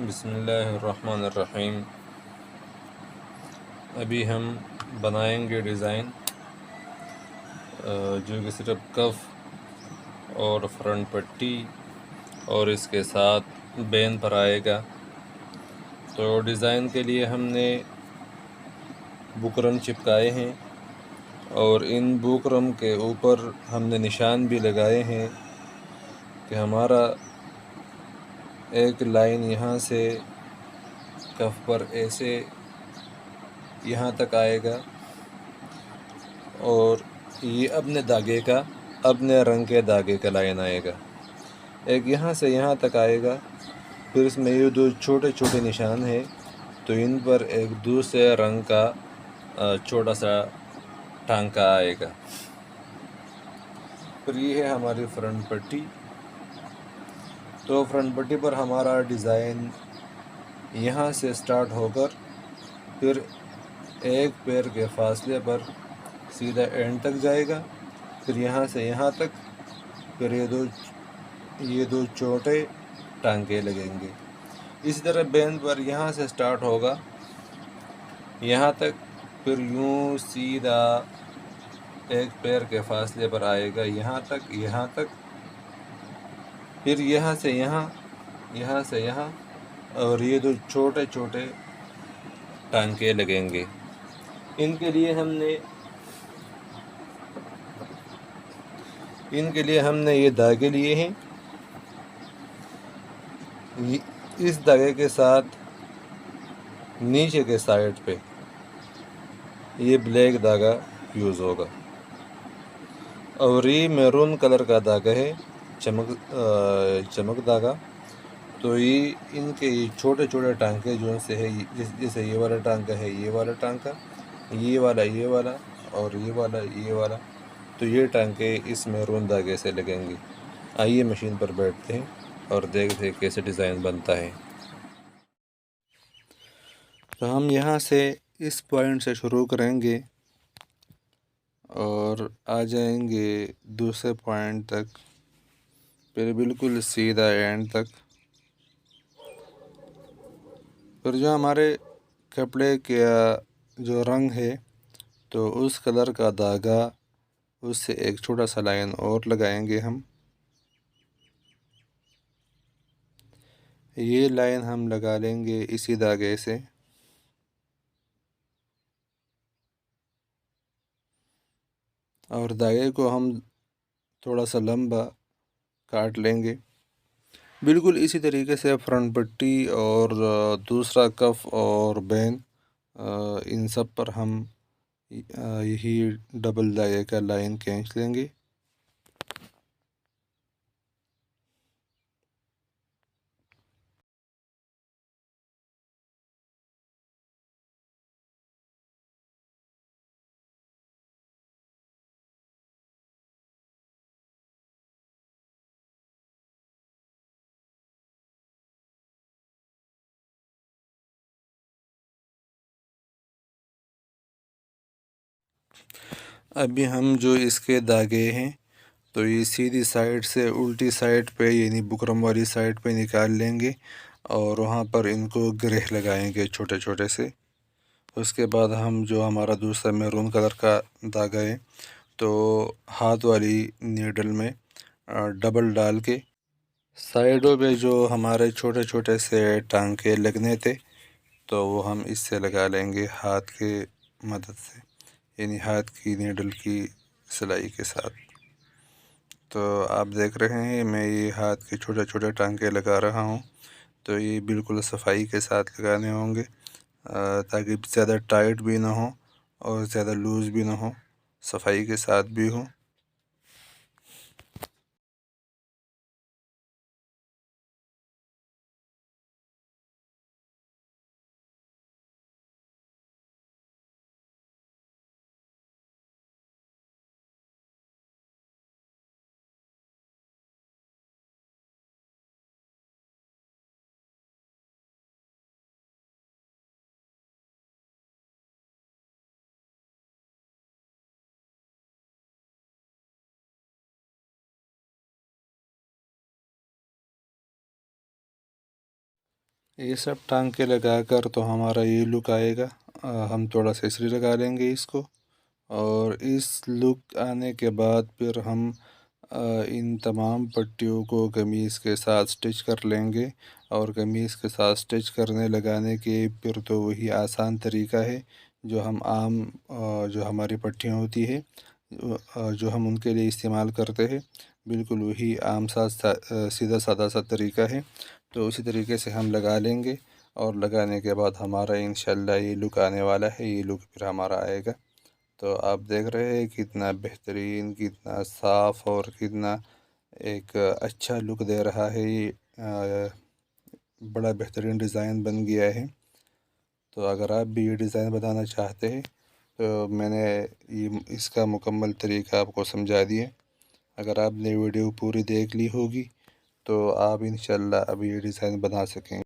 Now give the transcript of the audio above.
बिस्मिल्लाहिर्रहमानिर्रहीम। अभी हम बनाएंगे डिज़ाइन जो कि सिर्फ कफ और फ्रंट पट्टी और इसके साथ बेन पर आएगा। तो डिज़ाइन के लिए हमने बुकरम चिपकाए हैं और इन बुकरम के ऊपर हमने निशान भी लगाए हैं कि हमारा एक लाइन यहाँ से कफ पर ऐसे यहाँ तक आएगा और ये अपने रंग के धागे का लाइन आएगा, एक यहाँ से यहाँ तक आएगा। फिर इसमें ये दो छोटे छोटे निशान हैं, तो इन पर एक दूसरे रंग का छोटा सा टांका आएगा। फिर ये है हमारी फ्रंट पट्टी। तो फ्रंट पट्टी पर हमारा डिज़ाइन यहाँ से स्टार्ट होकर फिर एक पैर के फासले पर सीधा एंड तक जाएगा। फिर यहाँ से यहाँ तक, फिर ये दो छोटे टांके लगेंगे। इसी तरह बेन पर यहाँ से स्टार्ट होगा यहाँ तक, फिर यूँ सीधा एक पैर के फासले पर आएगा यहाँ तक, फिर यहाँ से यहाँ और ये दो छोटे छोटे टांके लगेंगे। इनके लिए हमने ये धागे लिए हैं। इस धागे के साथ नीचे के साइड पे ये ब्लैक धागा यूज़ होगा और ये मैरून कलर का धागा है, चमक धागा। तो ये इनके छोटे छोटे टांके जो से है, जैसे ये वाला टांका है, ये वाला टांका, ये वाला और ये वाला, तो ये टांके इस मैरून धागे से लगेंगे। आइए मशीन पर बैठते हैं और देखते हैं कैसे डिज़ाइन बनता है। तो हम यहाँ से इस पॉइंट से शुरू करेंगे और आ जाएंगे दूसरे पॉइंट तक, फिर बिल्कुल सीधा एंड तक। फिर जो हमारे कपड़े का जो रंग है, तो उस कलर का धागा, उससे एक छोटा सा लाइन और लगाएंगे हम। ये लाइन हम लगा लेंगे इसी धागे से और धागे को हम थोड़ा सा लंबा काट लेंगे। बिल्कुल इसी तरीके से फ्रंट पट्टी और दूसरा कफ और बेन, इन सब पर हम यही डबल धागे का लाइन खींच लेंगे। अभी हम जो इसके धागे हैं, तो ये सीधी साइड से उल्टी साइड पे यानी बुकरम वाली साइड पे निकाल लेंगे और वहाँ पर इनको ग्रेह लगाएंगे छोटे छोटे से। उसके बाद हम जो हमारा दूसरा मैरून कलर का धागा है, तो हाथ वाली नीडल में डबल डाल के साइडों पे जो हमारे छोटे छोटे से टांके लगने थे, तो वो हम इससे लगा लेंगे हाथ के मदद से, यानी हाथ की नीडल की सिलाई के साथ। तो आप देख रहे हैं मैं ये हाथ के छोटे छोटे टांके लगा रहा हूँ। तो ये बिल्कुल सफाई के साथ लगाने होंगे ताकि ज़्यादा टाइट भी ना हो और ज़्यादा लूज़ भी ना हो, सफाई के साथ भी हो। ये सब टांग के लगाकर तो हमारा ये लुक आएगा। हम थोड़ा सा इसरी लगा लेंगे इसको, और इस लुक आने के बाद फिर हम इन तमाम पट्टियों को कमीज़ के साथ स्टिच कर लेंगे। और कमीज़ के साथ स्टिच करने लगाने के फिर तो वही आसान तरीका है जो हम आम जो हमारी पट्टियाँ होती है जो हम उनके लिए इस्तेमाल करते हैं, बिल्कुल वही आम सीधा सादा सा तरीका है। तो उसी तरीके से हम लगा लेंगे, और लगाने के बाद हमारा इंशाल्लाह ये लुक आने वाला है। ये लुक फिर हमारा आएगा। तो आप देख रहे हैं कितना बेहतरीन, कितना साफ़ और कितना एक अच्छा लुक दे रहा है ये। बड़ा बेहतरीन डिज़ाइन बन गया है। तो अगर आप भी ये डिज़ाइन बनाना चाहते हैं तो मैंने ये इसका मुकम्मल तरीका आपको समझा दिया। अगर आपने वीडियो पूरी देख ली होगी तो आप इंशाल्लाह अब ये डिज़ाइन बना सकेंगे।